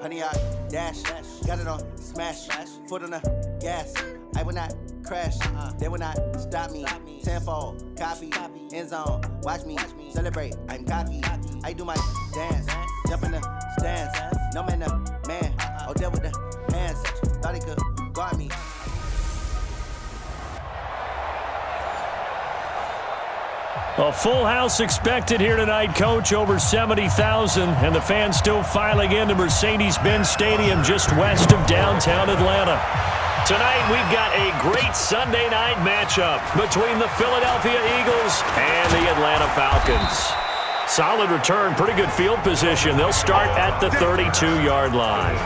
Honey, I dash, got it on smash, foot on the gas. I will not crash, they will not stop me. Tenfold, copy, end zone, watch me celebrate. I'm cocky, I do my dance, jump in the stands. No man, the man, oh, there with the hands. Thought he could guard me. A full house expected here tonight, Coach. Over 70,000, and the fans still filing into Mercedes-Benz Stadium just west of downtown Atlanta. Tonight, we've got a great Sunday night matchup between the Philadelphia Eagles and the Atlanta Falcons. Solid return, pretty good field position. They'll start at the 32-yard line.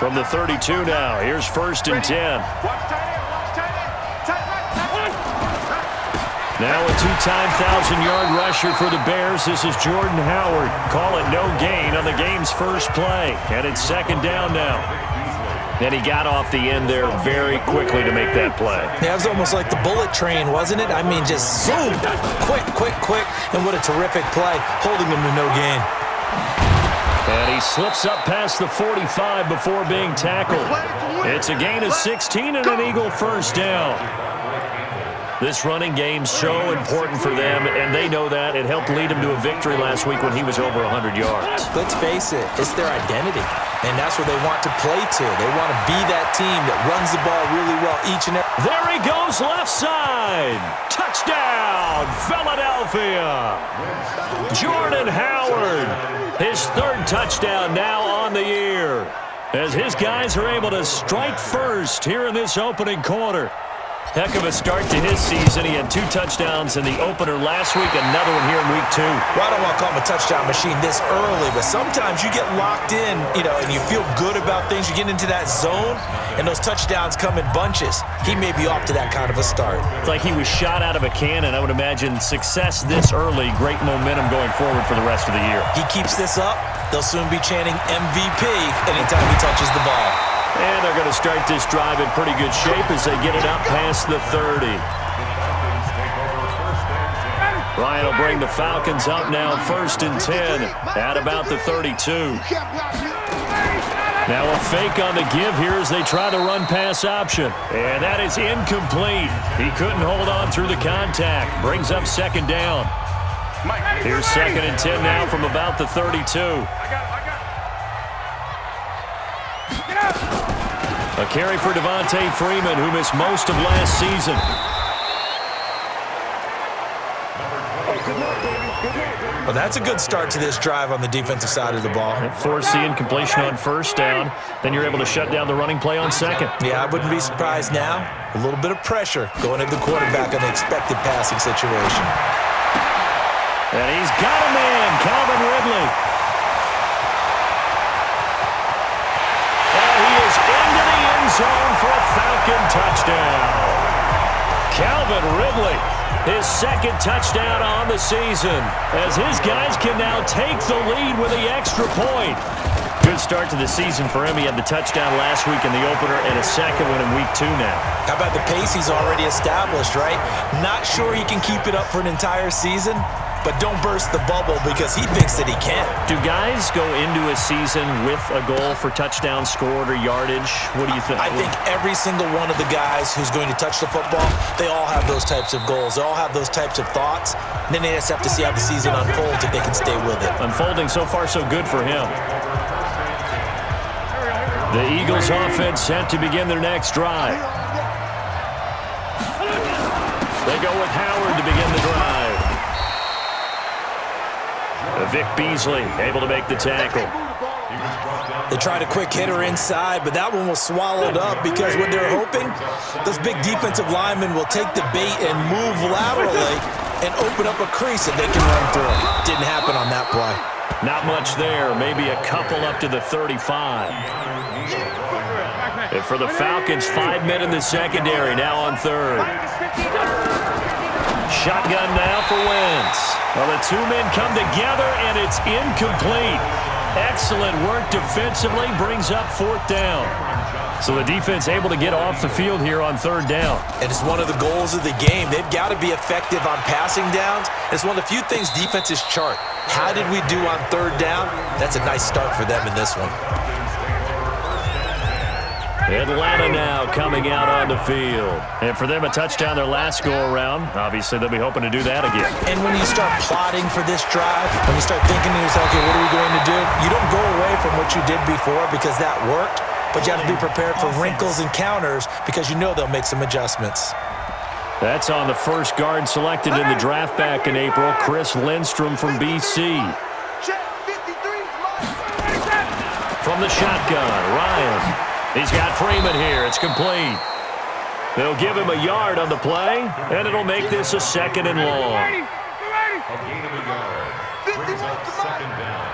From the 32 now, here's 1st and 10. Now a two-time 1,000-yard rusher for the Bears. This is Jordan Howard. Call it no gain on the game's first play. And it's 2nd down now. And he got off the end there very quickly to make that play. Yeah, it was almost like the bullet train, wasn't it? I mean, just zoom, quick. And what a terrific play, holding him to no gain. And he slips up past the 45 before being tackled. It's a gain of 16 and an Eagle first down. This running game's so important for them, and they know that. It helped lead them to a victory last week when he was over 100 yards. Let's face it, it's their identity, and that's where they want to play to. They want to be that team that runs the ball really well each and every. There he goes, left side. Touchdown, Philadelphia. Jordan Howard, his 3rd touchdown now on the year, as his guys are able to strike first here in this opening quarter. Heck of a start to his season. He had 2 touchdowns in the opener last week, another one here in week 2. Well, I don't want to call him a touchdown machine this early, but sometimes you get locked in, and you feel good about things. You get into that zone, and those touchdowns come in bunches. He may be off to that kind of a start. It's like he was shot out of a cannon. I would imagine success this early, great momentum going forward for the rest of the year. He keeps this up, they'll soon be chanting MVP anytime he touches the ball. And they're going to start this drive in pretty good shape as they get it up past the 30. Ryan will bring the Falcons up now 1st and 10 at about the 32. Now a fake on the give here as they try the run-pass option. And that is incomplete. He couldn't hold on through the contact. Brings up 2nd down. Here's 2nd and 10 now from about the 32. A carry for Devontae Freeman, who missed most of last season. Well, that's a good start to this drive on the defensive side of the ball. Force the incompletion on 1st down. Then you're able to shut down the running play on 2nd. Yeah, I wouldn't be surprised now. A little bit of pressure going into the quarterback on the expected passing situation. And he's got a man, Calvin Ridley. And he is into the end zone for a Falcon touchdown. Calvin Ridley, his 2nd touchdown on the season, as his guys can now take the lead with the extra point. Good start to the season for him. He had the touchdown last week in the opener and a 2nd one in week 2 now. How about the pace he's already established, right? Not sure he can keep it up for an entire season, but don't burst the bubble because he thinks that he can. Do guys go into a season with a goal for touchdown scored or yardage? What do you think? I think every single one of the guys who's going to touch the football, they all have those types of goals. They all have those types of thoughts. And then they just have to see how the season unfolds if they can stay with it. Unfolding so far so good for him. The Eagles offense set to begin their next drive. They go with Howard to begin the drive. Vic Beasley able to make the tackle. They tried a quick hitter inside, but that one was swallowed up because what they're hoping, those big defensive linemen will take the bait and move laterally and open up a crease that they can run through. Didn't happen on that play. Not much there. Maybe a couple up to the 35. And for the Falcons, 5 men in the secondary, now on 3rd. Shotgun now for Wentz. Well, the 2 men come together, and it's incomplete. Excellent work defensively, brings up 4th down. So the defense able to get off the field here on 3rd down. And it's one of the goals of the game. They've got to be effective on passing downs It's one of the few things defenses chart. How did we do on third down? That's a nice start for them in this one. Atlanta now coming out on the field. And for them, a touchdown their last go-around. Obviously, they'll be hoping to do that again. And when you start plotting for this drive, when you start thinking to yourself, okay, what are we going to do? You don't go away from what you did before because that worked, but you have to be prepared for wrinkles and counters because you know they'll make some adjustments. That's on the first guard selected in the draft back in April, Chris Lindstrom from BC. From the shotgun, Ryan. He's got Freeman here. It's complete. They'll give him a yard on the play, and it'll make this a 2nd and long. A gain of a yard brings up 2nd down.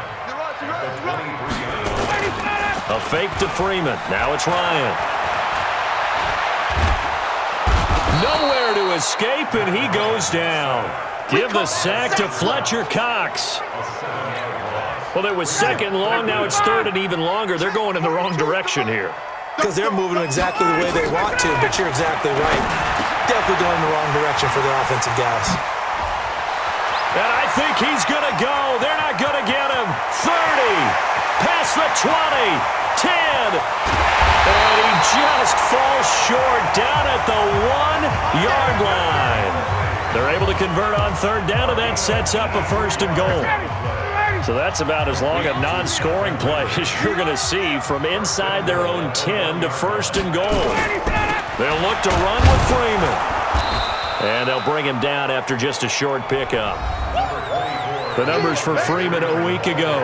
A fake to Freeman. Now it's Ryan. Nowhere to escape, and he goes down. Give the sack to Fletcher Cox. Well, it was 2nd and long. Now it's 3rd and even longer. They're going in the wrong direction here. Because they're moving exactly the way they want to, but you're exactly right. Definitely going in the wrong direction for their offensive guys. And I think he's going to go. They're not going to get him. 30. Past the 20. 10. And he just falls short down at the 1-yard line. They're able to convert on 3rd down, and that sets up a 1st and goal. So that's about as long a non-scoring play as you're going to see from inside their own 10 to 1st and goal. They'll look to run with Freeman. And they'll bring him down after just a short pickup. The numbers for Freeman a week ago.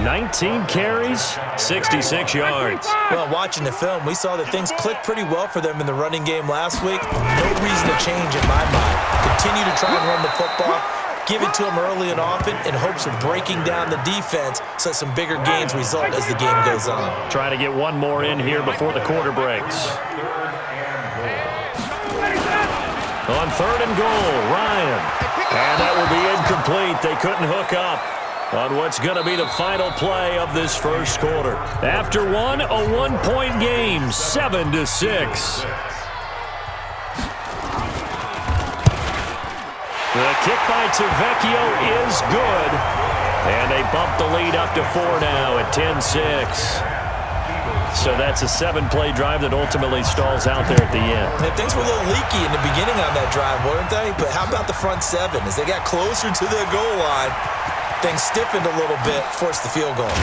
19 carries, 66 yards. Well, watching the film, we saw that things clicked pretty well for them in the running game last week. No reason to change in my mind. Continue to try and run the football. Give it to them early and often in hopes of breaking down the defense so some bigger gains result as the game goes on. Trying to get one more in here before the quarter breaks. On 3rd and goal, Ryan. And that will be incomplete. They couldn't hook up on what's going to be the final play of this first quarter. After one, a 1-point game, 7-6. The kick by Tavecchio is good. And they bump the lead up to 4 now at 10-6. So that's a 7-play drive that ultimately stalls out there at the end. And things were a little leaky in the beginning on that drive, weren't they? But how about the front 7? As they got closer to the goal line, things stiffened a little bit, forced the field goal.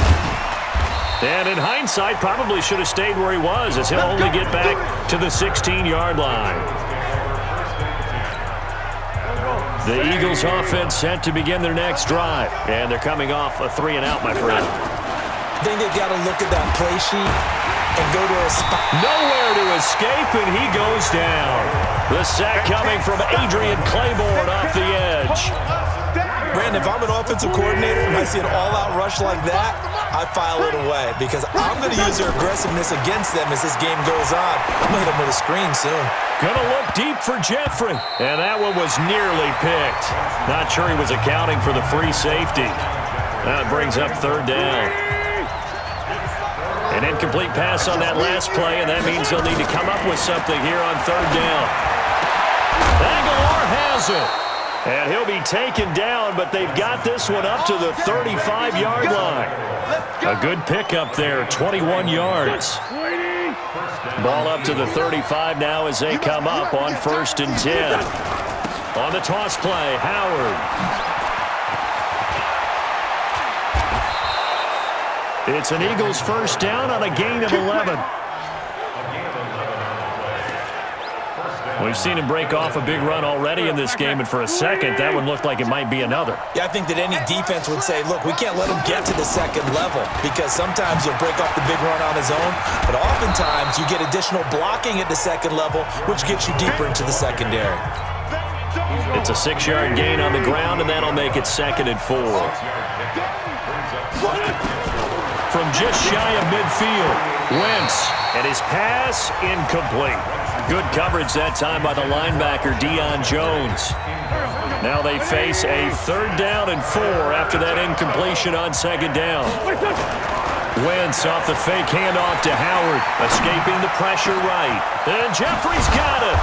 And in hindsight, probably should have stayed where he was, as he'll only get back to the 16-yard line. The Eagles offense set to begin their next drive. And they're coming off a 3-and-out, my friend. I think they've got to look at that play sheet and go to a spot. Nowhere to escape, and he goes down. The sack coming from Adrian Claiborne off the edge. Brandon, if I'm an offensive coordinator and I see an all-out rush like that, I file it away because I'm going to use their aggressiveness against them as this game goes on. I'm going to hit them with a screen soon. Going to look deep for Jeffrey, and that one was nearly picked. Not sure he was accounting for the free safety. That brings up 3rd down. An incomplete pass on that last play, and that means he'll need to come up with something here on 3rd down. Aguilar has it. And he'll be taken down, but they've got this one up to the 35-yard line. A good pickup there, 21 yards. Ball up to the 35 now as they come up on 1st and 10. On the toss play, Howard. It's an Eagles first down on a gain of 11. We've seen him break off a big run already in this game, and for a second, that one looked like it might be another. Yeah, I think that any defense would say, look, we can't let him get to the 2nd level because sometimes he'll break off the big run on his own, but oftentimes you get additional blocking at the 2nd level, which gets you deeper into the secondary. It's a 6-yard gain on the ground, and that'll make it 2nd and 4. From just shy of midfield, Wentz, and his pass incomplete. Good coverage that time by the linebacker, Deion Jones. Now they face a 3rd down and 4 after that incompletion on 2nd down. Wentz off the fake handoff to Howard, escaping the pressure right. And Jeffrey's got it.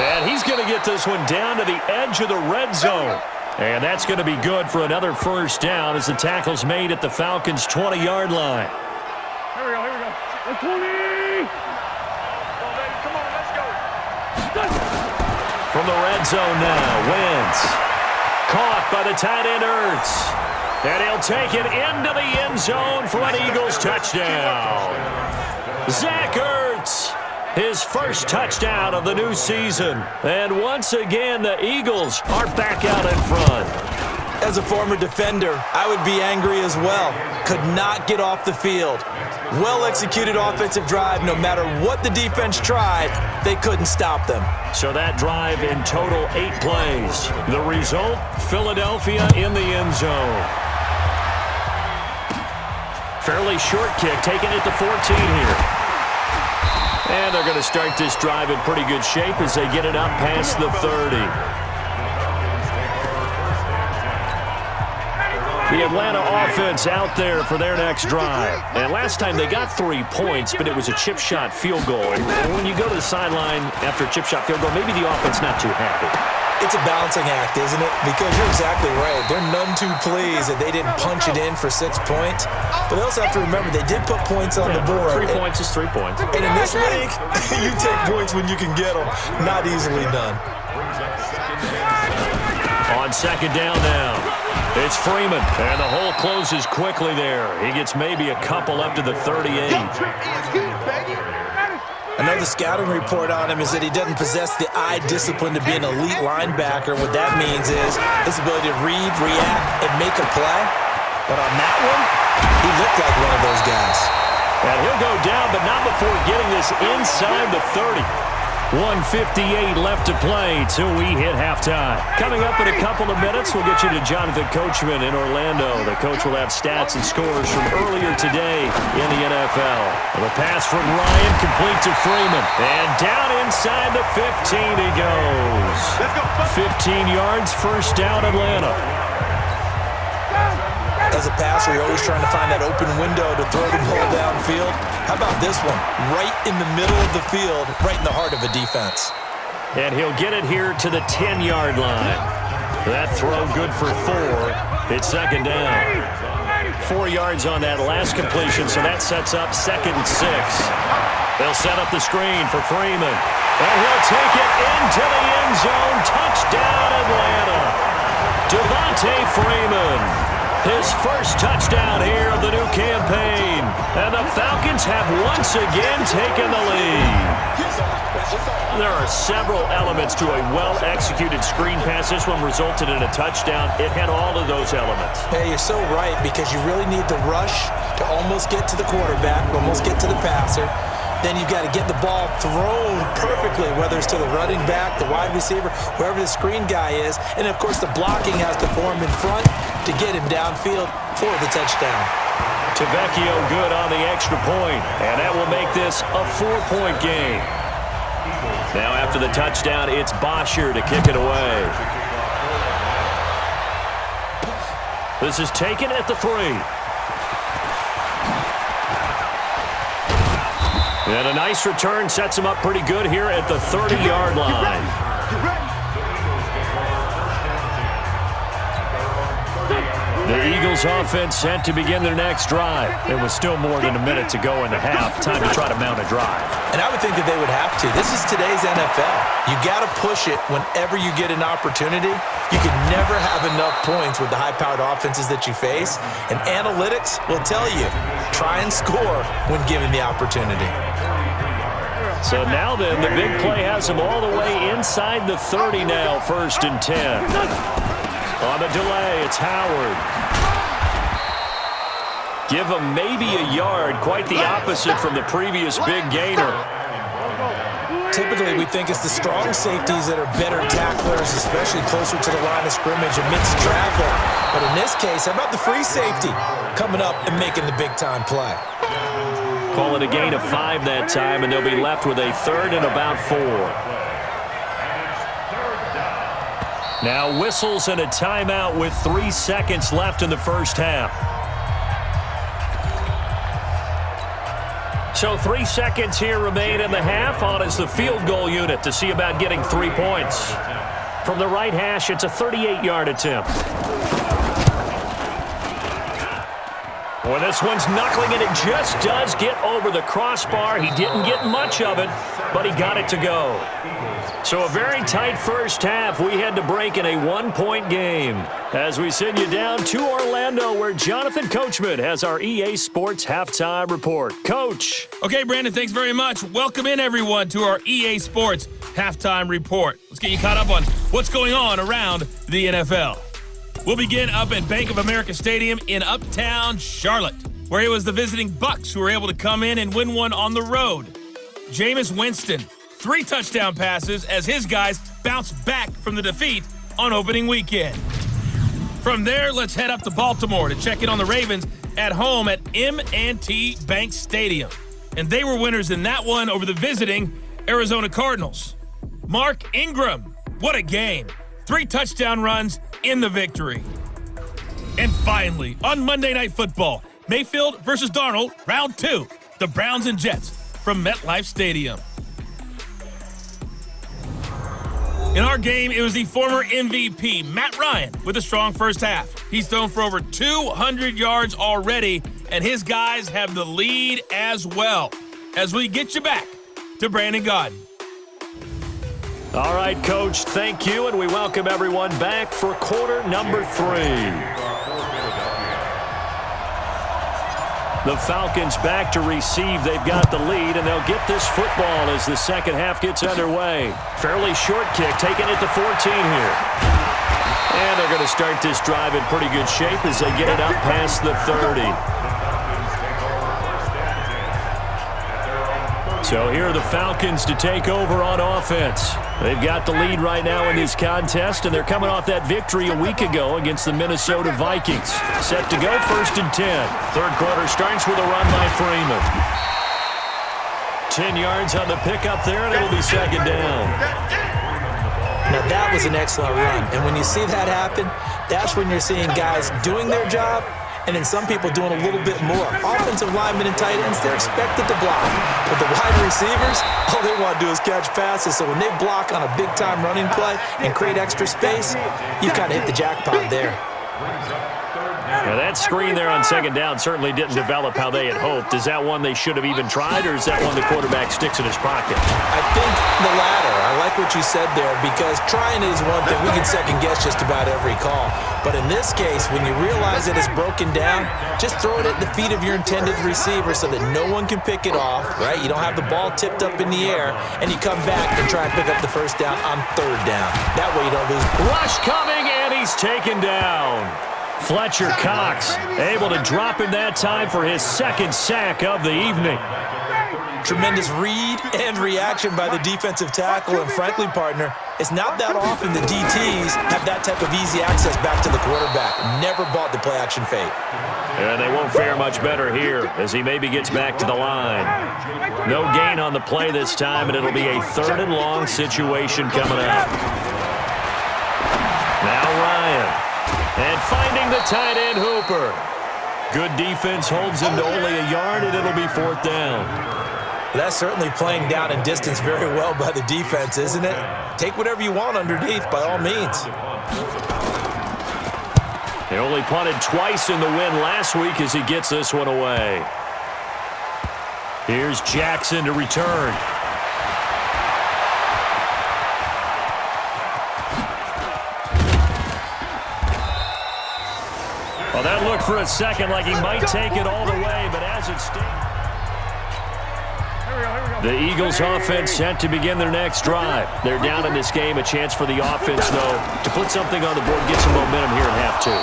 And he's going to get this one down to the edge of the red zone. And that's going to be good for another first down as the tackle's made at the Falcons' 20-yard line. Here we go. 20! Come on, let's go. From the red zone now, Wentz. Caught by the tight end Ertz. And he'll take it into the end zone for an Eagles touchdown. Zach Ertz, his first touchdown of the new season. And once again, the Eagles are back out in front. As a former defender, I would be angry as well. Could not get off the field. Well-executed offensive drive. No matter what the defense tried, they couldn't stop them. So that drive in total 8 plays. The result, Philadelphia in the end zone. Fairly short kick, taking it to 14 here. And they're going to start this drive in pretty good shape as they get it up past the 30. The Atlanta offense out there for their next drive. And last time they got 3 points, but it was a chip shot field goal. And when you go to the sideline after a chip shot field goal, maybe the offense not too happy. It's a balancing act, isn't it? Because you're exactly right. They're none too pleased that they didn't punch it in for 6 points. But they also have to remember they did put points on the board. 3 points is 3 points. And in this league, you take points when you can get them. Not easily done. On second down now, it's Freeman. And the hole closes quickly there. He gets maybe a couple up to the 38. Another scouting report on him is that he doesn't possess the eye discipline to be an elite linebacker. What that means is his ability to read, react, and make a play. But on that one, he looked like one of those guys. And he'll go down, but not before getting this inside the 30. 1:58 left to play till we hit halftime. Coming up in a couple of minutes, we'll get you to Jonathan Coachman in Orlando. The coach will have stats and scores from earlier today in the NFL. The pass from Ryan complete to Freeman. And down inside the 15 he goes. 15 yards, first down Atlanta. As a passer, you're always trying to find that open window to throw the ball downfield. How about this one? Right in the middle of the field, right in the heart of a defense. And he'll get it here to the 10-yard line. That throw good for 4. It's second down. 4 yards on that last completion, so that sets up 2nd and 6. They'll set up the screen for Freeman. And he'll take it into the end zone. Touchdown, Atlanta. Devontae Freeman. His first touchdown here of the new campaign. And the Falcons have once again taken the lead. There are several elements to a well-executed screen pass. This one resulted in a touchdown. It had all of those elements. Hey, you're so right, because you really need the rush to almost get to the quarterback, almost get to the passer. Then you've got to get the ball thrown perfectly, whether it's to the running back, the wide receiver, wherever the screen guy is. And, of course, the blocking has to form in front to get him downfield for the touchdown. Tavecchio good on the extra point, and that will make this a 4-point game. Now after the touchdown, it's Bosher to kick it away. This is taken at the 3. And a nice return sets him up pretty good here at the 30-yard line. The Eagles offense set to begin their next drive. There was still more than a minute to go in the half. Time to try to mount a drive. And I would think that they would have to. This is today's NFL. You got to push it whenever you get an opportunity. You can never have enough points with the high-powered offenses that you face. And analytics will tell you, try and score when given the opportunity. So now then, the big play has them all the way inside the 30 now, 1st and 10. On the delay, it's Howard. Give him maybe a yard, quite the opposite from the previous big gainer. Typically, we think it's the strong safeties that are better tacklers, especially closer to the line of scrimmage amidst traffic. But in this case, how about the free safety coming up and making the big-time play? Call it a gain of 5 that time, and they'll be left with a 3rd and about 4. Now whistles and a timeout with 3 seconds left in the first half. So 3 seconds here remain in the half. On is the field goal unit to see about getting 3 points. From the right hash, it's a 38-yard attempt. Well, this one's knuckling, and it just does get over the crossbar. He didn't get much of it, but he got it to go. So a very tight first half. We had to break in a one-point game. As we send you down to Orlando, where Jonathan Coachman has our EA Sports Halftime Report. Coach. Okay, Brandon, thanks very much. Welcome in, everyone, to our EA Sports Halftime Report. Let's get you caught up on what's going on around the NFL. We'll begin up at Bank of America Stadium in Uptown Charlotte, where it was the visiting Bucs who were able to come in and win one on the road. Jameis Winston, 3 touchdown passes as his guys bounce back from the defeat on opening weekend. From there, let's head up to Baltimore to check in on the Ravens at home at M&T Bank Stadium. And they were winners in that one over the visiting Arizona Cardinals. Mark Ingram, what a game. 3 touchdown runs in the victory. And finally, on Monday Night Football, Mayfield versus Darnold, round 2, the Browns and Jets from MetLife Stadium. In our game, it was the former MVP, Matt Ryan, with a strong first half. He's thrown for over 200 yards already, and his guys have the lead as well. As we get you back to Brandon Gaudin. All right, Coach, thank you, and we welcome everyone back for quarter number 3. The Falcons back to receive. They've got the lead, and they'll get this football as the second half gets underway. Fairly short kick, taking it to 14 here. And they're going to start this drive in pretty good shape as they get it up past the 30. So here are the Falcons to take over on offense. They've got the lead right now in this contest, and they're coming off that victory a week ago against the Minnesota Vikings. Set to go, 1st and 10. Third quarter starts with a run by Freeman. 10 yards on the pickup there, and it'll be second down. Now, that was an excellent run, and when you see that happen, that's when you're seeing guys doing their job, and then some people doing a little bit more. Offensive linemen and tight ends, they're expected to block. But the wide receivers, all they want to do is catch passes. So when they block on a big-time running play and create extra space, you've kind of hit the jackpot there. Now that screen there on second down certainly didn't develop how they had hoped. Is that one they should have even tried, or is that one the quarterback sticks in his pocket? I think the latter. I like what you said there, because trying is one thing. We can second-guess just about every call. But in this case, when you realize that it's broken down, just throw it at the feet of your intended receiver so that no one can pick it off, right? You don't have the ball tipped up in the air, and you come back and try and pick up the first down on 3rd down. That way you don't lose. Rush coming, and he's taken down. Fletcher Cox able to drop him that time for his 2nd sack of the evening. Tremendous read and reaction by the defensive tackle, and frankly, partner, it's not that often the DTs have that type of easy access back to the quarterback. Never bought the play-action fake. And they won't fare much better here as he maybe gets back to the line. No gain on the play this time, and it'll be a 3rd and long situation coming up. Now Ryan. And finding the tight end Hooper. Good defense holds him to only a yard, and it'll be 4th down. That's certainly playing down in distance very well by the defense, isn't it? Take whatever you want underneath, by all means. He only punted twice in the win last week as he gets this one away. Here's Jackson to return. Well, that looked for a second like he might take it all the way, but as it stands, the Eagles offense set to begin their next drive. They're down in this game. A chance for the offense, though, to put something on the board, get some momentum here in half 2.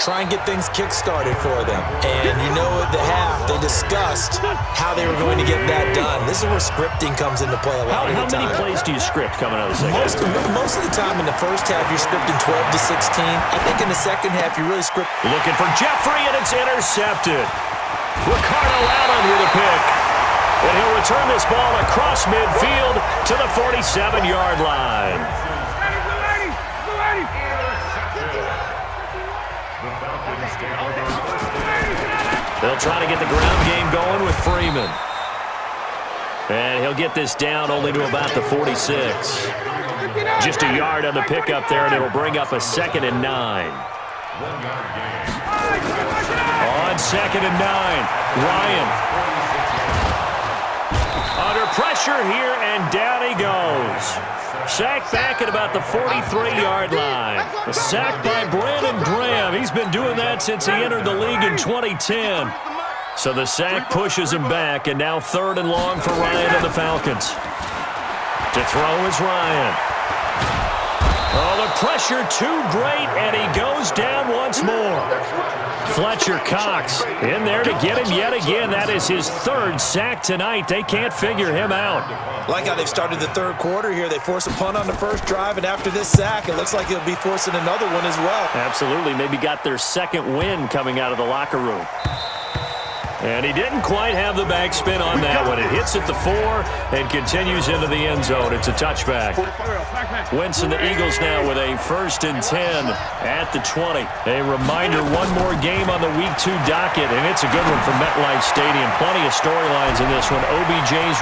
Try and get things kick-started for them. And you know, at the half, they discussed how they were going to get that done. This is where scripting comes into play a lot of the time. How many plays do you script coming out of the second half? Most of the time in the first half, you're scripting 12 to 16. I think in the second half, you really script. Looking for Jeffrey, and it's intercepted. Ricardo Allen with a pick. And he'll return this ball across midfield to the 47-yard line. They'll try to get the ground game going with Freeman. And he'll get this down only to about the 46. Just a yard on the pickup there, and it'll bring up a 2nd and 9. 1 yard gain. On 2nd and 9, Ryan. Under pressure here, and down he goes. Sacked back at about the 43-yard line. A sack by Brandon Graham. He's been doing that since he entered the league in 2010. So the sack pushes him back, and now 3rd and long for Ryan and the Falcons. To throw is Ryan. Oh, the pressure too great, and he goes down once more. Fletcher Cox in there to get him yet again. That is his 3rd sack tonight. They can't figure him out. Like how they've started the 3rd quarter here. They force a punt on the first drive, and after this sack, it looks like they'll be forcing another one as well. Absolutely. Maybe got their 2nd win coming out of the locker room. And he didn't quite have the backspin on that one. It hits at the 4 and continues into the end zone. It's a touchback. Wentz and the Eagles now with a 1st and 10 at the 20. A reminder, one more game on the Week 2 docket, and it's a good one from MetLife Stadium. Plenty of storylines in this one. OBJ's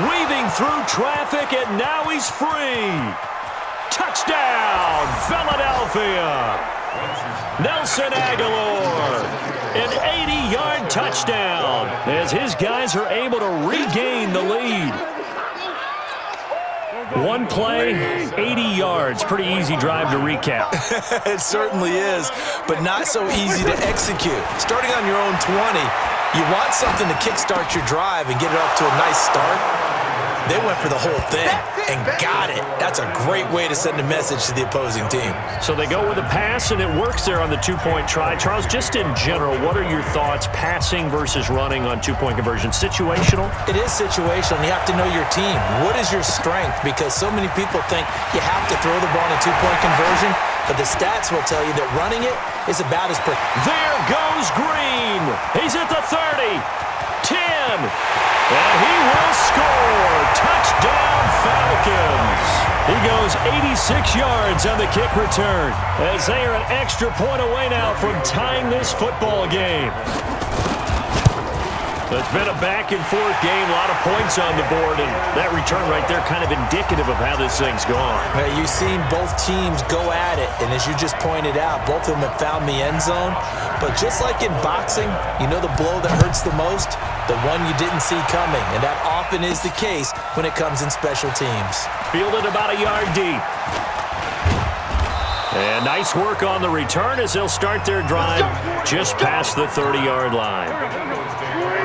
weaving through traffic, and now he's free. Touchdown, Philadelphia. Nelson Aguilar, an 80-yard touchdown as his guys are able to regain the lead. One play, 80 yards. Pretty easy drive to recap. It certainly is, but not so easy to execute. Starting on your own 20, you want something to kickstart your drive and get it off to a nice start. They went for the whole thing and got it. That's a great way to send a message to the opposing team. So they go with a pass, and it works there on the 2-point try. Charles, just in general, what are your thoughts passing versus running on 2-point conversion? Situational? It is situational. You have to know your team. What is your strength? Because so many people think you have to throw the ball in a 2-point conversion, but the stats will tell you that running it is about as There goes Green. He's at the 30, 10, and he will score. Touchdown, Falcons. He goes 86 yards on the kick return as they are an extra point away now from tying this football game. It's been a back-and-forth game, a lot of points on the board, and that return right there kind of indicative of how this thing's gone. You've seen both teams go at it, and as you just pointed out, both of them have found the end zone. But just like in boxing, you know the blow that hurts the most? The one you didn't see coming, and that often is the case when it comes in special teams. Fielded about a yard deep. And nice work on the return as they'll start their drive just past the 30-yard line.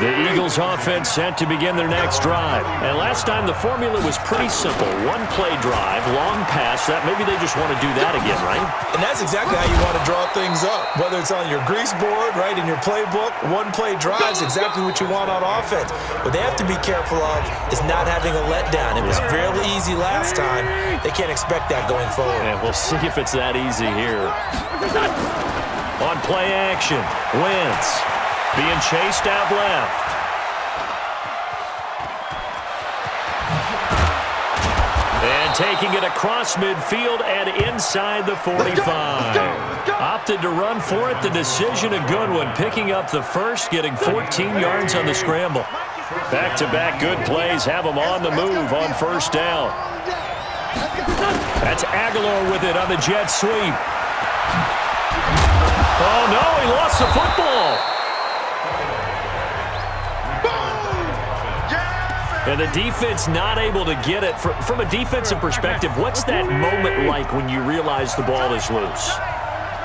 The Eagles offense set to begin their next drive. And last time the formula was pretty simple. One-play drive, long pass. That maybe they just want to do that again, right? And that's exactly how you want to draw things up. Whether it's on your grease board, right, in your playbook, one-play drive is exactly what you want on offense. What they have to be careful of is not having a letdown. It was fairly easy last time. They can't expect that going forward. And we'll see if it's that easy here. On play action, Wentz being chased out left. And taking it across midfield and inside the 45. Opted to run for it. The decision a good one. Picking up the first, getting 14 yards on the scramble. Back-to-back good plays have them on the move on 1st down. That's Aguilar with it on the jet sweep. Oh, no, he lost the football. And the defense not able to get it. From a defensive perspective, what's that moment like when you realize the ball is loose?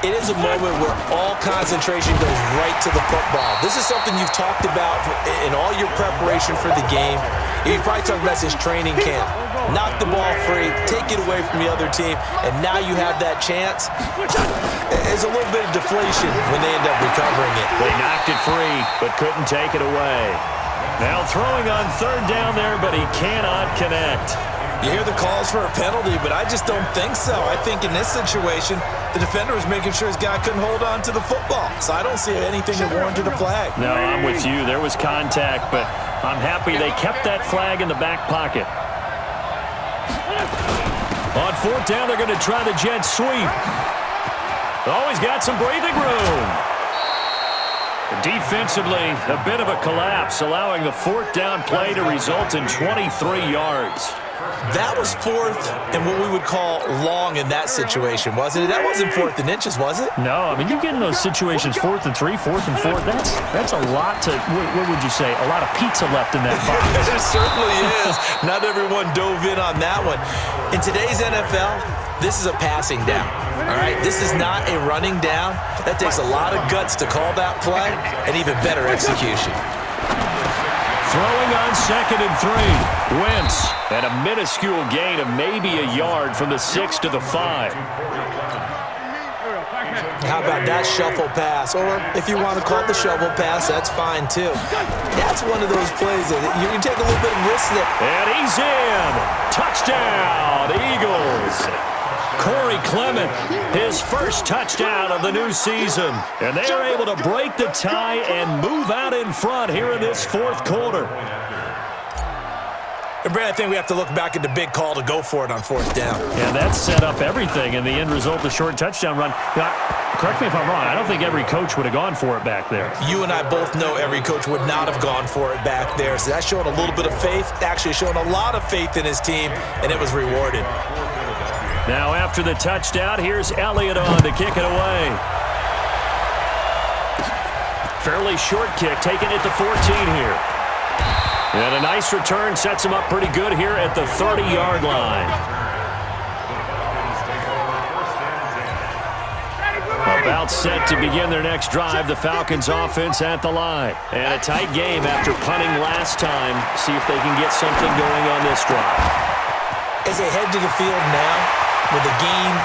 It is a moment where all concentration goes right to the football. This is something you've talked about in all your preparation for the game. You've probably talked about this training camp. Knock the ball free, take it away from the other team, and now you have that chance. There's a little bit of deflation when they end up recovering it. They knocked it free, but couldn't take it away. Now throwing on 3rd down there, but he cannot connect. You hear the calls for a penalty, but I just don't think so. I think in this situation, the defender was making sure his guy couldn't hold on to the football. So I don't see anything that warranted a flag. No, I'm with you. There was contact, but I'm happy they kept that flag in the back pocket. On 4th down, they're going to try the jet sweep. Oh, he's got some breathing room. Defensively, a bit of a collapse, allowing the 4th down play to result in 23 yards. That was fourth and what we would call long in that situation, wasn't it? That wasn't fourth and inches, was it? No, I mean, you get in those situations 4th and 3, 4th and 4. That's a lot to, what would you say, a lot of pizza left in that box. It certainly is. Not everyone dove in on that one. In today's NFL, this is a passing down, all right? This is not a running down. That takes a lot of guts to call that play and even better execution. Throwing on 2nd and 3. Wentz at a minuscule gain of maybe a yard from the 6 to the 5. How about that shuffle pass? Or if you want to call it the shovel pass, that's fine too. That's one of those plays that you can take a little bit of risk there. And he's in. Touchdown, Eagles. Corey Clement, his first touchdown of the new season. And they are able to break the tie and move out in front here in this 4th quarter. And Brad, I think we have to look back at the big call to go for it on 4th down. And that set up everything in the end result, the short touchdown run. Now, correct me if I'm wrong, I don't think every coach would have gone for it back there. You and I both know every coach would not have gone for it back there. So that's showing a little bit of faith, actually showing a lot of faith in his team, and it was rewarded. Now after the touchdown, here's Elliott on to kick it away. Fairly short kick, taking it to 14 here. And a nice return sets him up pretty good here at the 30-yard line. About set to begin their next drive, the Falcons offense at the line. And a tight game after punting last time. See if they can get something going on this drive. As they head to the field now, with the game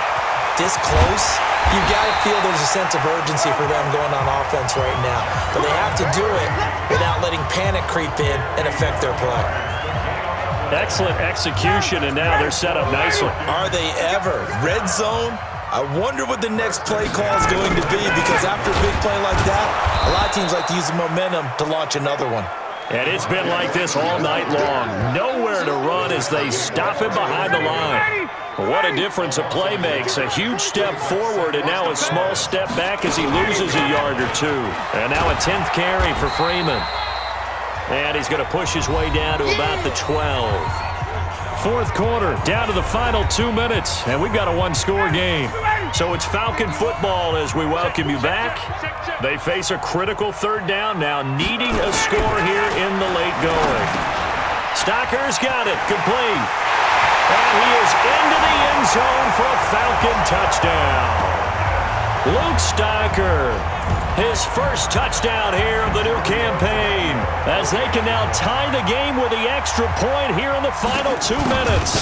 this close, you've got to feel there's a sense of urgency for them going on offense right now. But they have to do it without letting panic creep in and affect their play. Excellent execution, and now they're set up nicely. Are they ever? Red zone? I wonder what the next play call is going to be, because after a big play like that, a lot of teams like to use the momentum to launch another one. And it's been like this all night long. Nowhere to run as they stop him behind the line. What a difference a play makes. A huge step forward and now a small step back as he loses a yard or two. And now a 10th carry for Freeman. And he's going to push his way down to about the 12. 4th quarter, down to the final 2 minutes, and we've got a one-score game. So it's Falcon football as we welcome you back. They face a critical 3rd down now, needing a score here in the late going. Stocker's got it, complete. And he is into the end zone for a Falcon touchdown. Luke Stocker, his first touchdown here of the new campaign, as they can now tie the game with the extra point here in the final 2 minutes.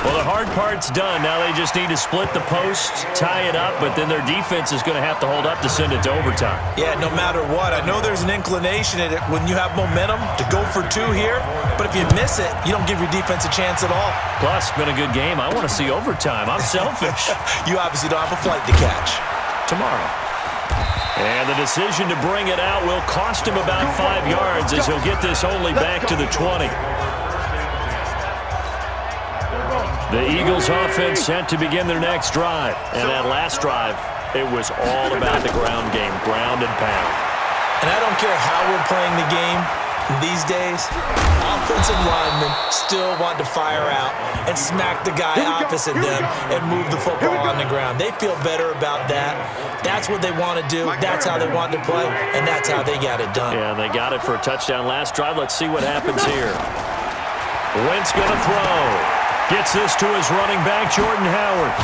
Well, the hard part's done. Now they just need to split the post, tie it up, but then their defense is going to have to hold up to send it to overtime. Yeah, no matter what. I know there's an inclination in it when you have momentum to go for 2 here, but if you miss it, you don't give your defense a chance at all. Plus, it's been a good game. I want to see overtime. I'm selfish. You obviously don't have a flight to catch. Tomorrow. And the decision to bring it out will cost him about 5 yards as he'll get this only back to the 20. The Eagles offense set to begin their next drive. And that last drive, it was all about the ground game, ground and pound. And I don't care how we're playing the game these days, offensive linemen still want to fire out and smack the guy opposite them and move the football on the ground. They feel better about that. That's what they want to do. That's how they want to play, and that's how they got it done. Yeah, they got it for a touchdown last drive. Let's see what happens here. Wentz going to throw. Gets this to his running back, Jordan Howard.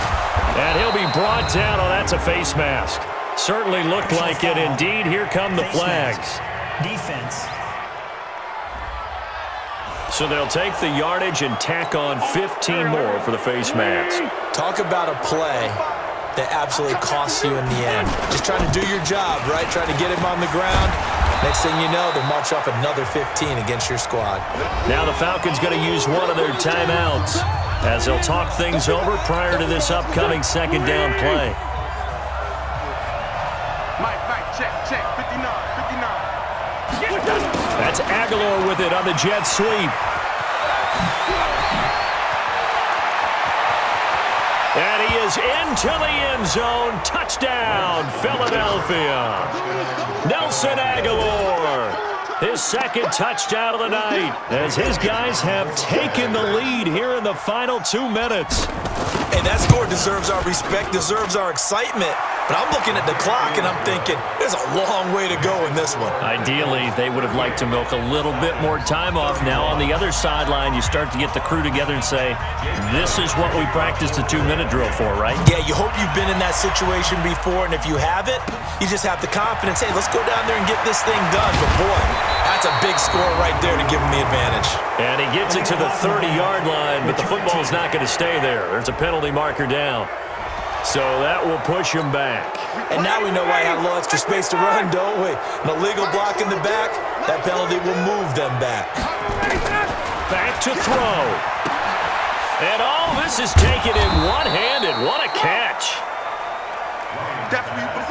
And he'll be brought down. Oh, that's a face mask. Certainly looked like it. Indeed, here come the flags. Defense. So they'll take the yardage and tack on 15 more for the face mask. Talk about a play that absolutely costs you in the end. Just trying to do your job, right? Trying to get him on the ground. Next thing you know, they'll march off another 15 against your squad. Now the Falcons going to use one of their timeouts as they'll talk things over prior to this upcoming 2nd down play. Mike, check, 59. That's Aguilar with it on the jet sweep. And he is into the end zone. Touchdown, Philadelphia. Nelson Aguilar. His second touchdown of the night as his guys have taken the lead here in the final 2 minutes. And that score deserves our respect, deserves our excitement. But I'm looking at the clock, and I'm thinking, there's a long way to go in this one. Ideally, they would have liked to milk a little bit more time off. Now on the other sideline, you start to get the crew together and say, this is what we practiced the 2-minute drill for, right? Yeah, you hope you've been in that situation before, and if you haven't, you just have the confidence, hey, let's go down there and get this thing done. But boy, that's a big score right there to give him the advantage. And he gets it to the 30-yard line, but the football's not going to stay there. There's a penalty marker down. So that will push him back. And now we know why I have a little extra space to run, don't we? An illegal block in the back, that penalty will move them back. Back to throw. And all this is taken in one-handed. What a catch.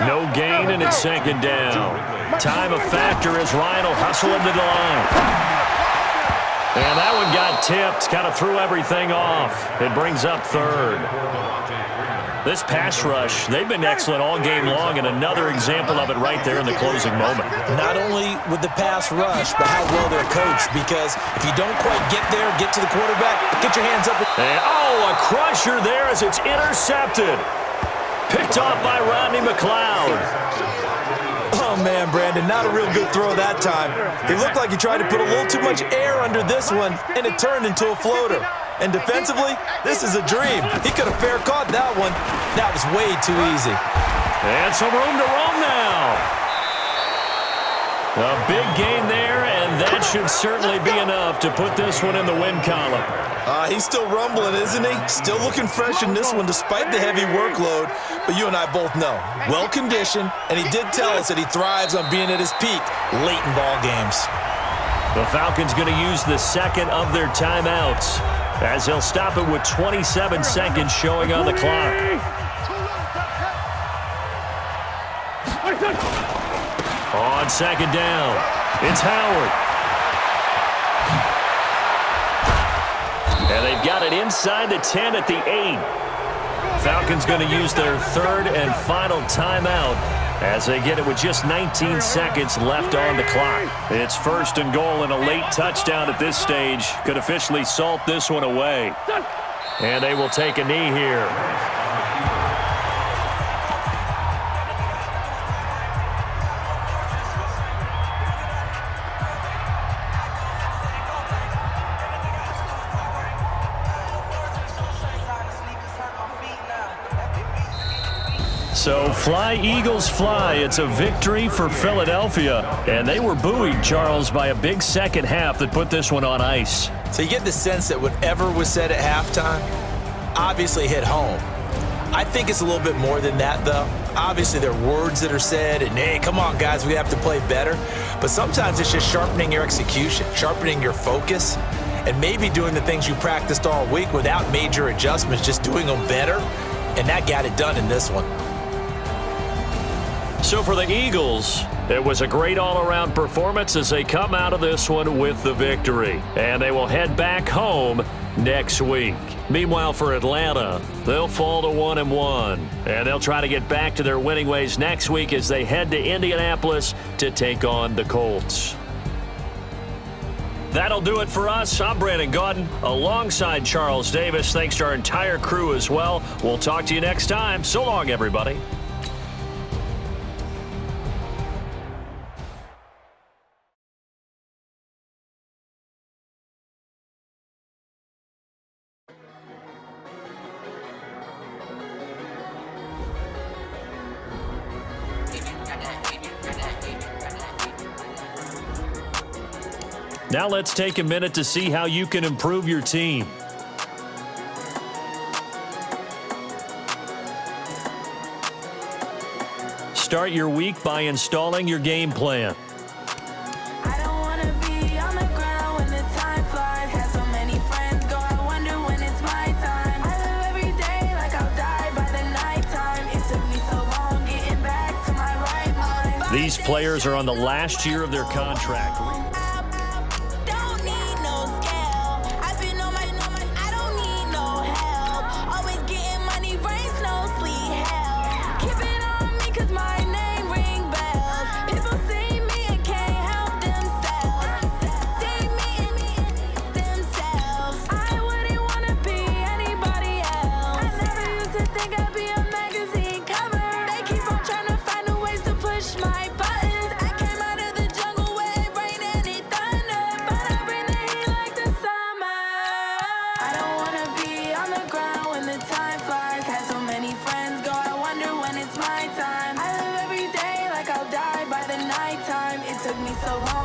No gain, and it's second down. Time a factor as Ryan will hustle into the line. And that one got tipped, kind of threw everything off. It brings up third. This pass rush, they've been excellent all game long, and another example of it right there in the closing moment. Not only with the pass rush, but how well they're coached, because if you don't quite get there, get to the quarterback, get your hands up. And, a crusher there as it's intercepted. Picked off by Rodney McLeod. Oh, man, Brandon, not a real good throw that time. He looked like he tried to put a little too much air under this one, and it turned into a floater. And defensively, this is a dream. He could have fair caught that one. That was way too easy. And some room to roam now. A big gain there, and that should certainly be enough to put this one in the win column. He's still rumbling, isn't he? Still looking fresh in this one despite the heavy workload. But you and I both know, well-conditioned, and he did tell us that he thrives on being at his peak late in ball games. The Falcons going to use the second of their timeouts as they'll stop it with 27 seconds showing on the clock. On second down, it's Howard. And they've got it inside the 10 at the 8. Falcons going to use their third and final timeout as they get it with just 19 seconds left on the clock. It's first and goal, and a late touchdown at this stage could officially salt this one away. And they will take a knee here. So fly, Eagles, fly. It's a victory for Philadelphia. And they were buoyed, Charles, by a big second half that put this one on ice. So you get the sense that whatever was said at halftime obviously hit home. I think it's a little bit more than that, though. Obviously, there are words that are said, and, hey, come on, guys, we have to play better. But sometimes it's just sharpening your execution, sharpening your focus, and maybe doing the things you practiced all week without major adjustments, just doing them better. And that got it done in this one. So for the Eagles, it was a great all-around performance as they come out of this one with the victory. And they will head back home next week. Meanwhile, for Atlanta, they'll fall to 1-1. And they'll try to get back to their winning ways next week as they head to Indianapolis to take on the Colts. That'll do it for us. I'm Brandon Gaudin alongside Charles Davis. Thanks to our entire crew as well. We'll talk to you next time. So long, everybody. Now let's take a minute to see how you can improve your team. Start your week by installing your game plan. These players are on the last year of their contract. so hard.